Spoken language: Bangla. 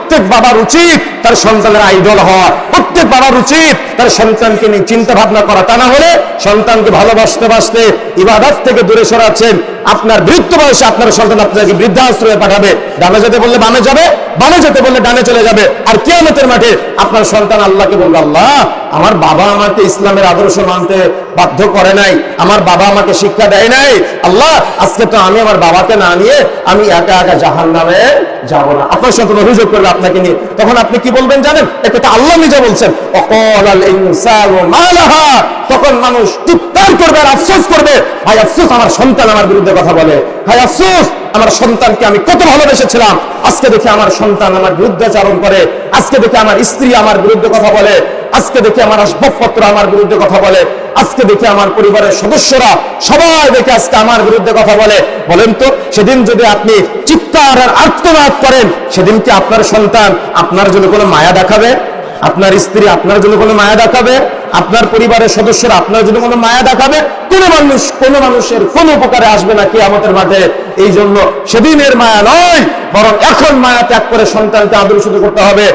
প্রত্যেক বাবার উচিত তার সন্তানের আইডল হওয়া, প্রত্যেক বাবার উচিত তার সন্তানকে নিয়ে চিন্তা ভাবনা করা। তা না হলে সন্তানকে ভালোবাসতে বাসতে ইবাদত থেকে দূরে সরাচ্ছেন। আপনার বৃদ্ধ বয়সে আপনার সন্তান আপনাকে বৃদ্ধাশ্রমে পাঠাবে, ডানে যেতে বললে বামে যাবে, বামে যেতে বললে ডানে চলে যাবে। আর কিয়ামতের মাঠে আপনার সন্তান আল্লাহকে বলবে, আল্লাহ আমার বাবা আমাকে ইসলামের আদর্শ মানতে বাধ্য করে নাই, আমার বাবা আমাকে শিক্ষা দেয় নাই, আল্লাহ আজকে তো আমি আমার বাবাকে না নিয়ে আমি একা একা জাহান্নামে যাব না। আপনার সন্তান অভিযোগ করবে আপনাকে নিয়ে, তখন আপনি কি বলবেন জানেন? একথা আল্লাহ নিজে বলছেন, অকালাল ইনসানু মা লাহা। তখন মানুষ চিৎকার করবে আর আফসোস করবে, হায় আফসোস আমার সন্তান আমার বিরুদ্ধে কথা বলে, হায় আফসোস আমার সন্তানকে আমি কত ভালোবেসেছিলাম, আজকে দেখি আমার সন্তান আমার বিরুদ্ধাচারণ করে, আজকে দেখি আমার স্ত্রী আমার বিরুদ্ধে কথা বলে, আজকে দেখি আমার আসবাবপত্র আমার বিরুদ্ধে কথা বলে, আজকে দেখি আমার পরিবারের সদস্যরা সবাই দেখে আজকে আমার বিরুদ্ধে কথা বলে। বলেন তো সেদিন যদি আপনি চিৎকার আর আর্তনাদ করেন, সেদিন কি আপনার সন্তান আপনার জন্য কোনো মায়া দেখাবে? আপনার স্ত্রী আপনার জন্য কোনো মায়া দেখাবে? আপনার পরিবারের সদস্যরা আপনার জন্য কোনো মায়া দেখাবে? কোনো মানুষের কোনো উপকারে আসবে না কিয়ামতের মাঠে। এই জন্য সেদিনের মায়া নয়, বরং এখন মায়া ত্যাগ করে সন্তানকে আদর্শিত করতে হবে।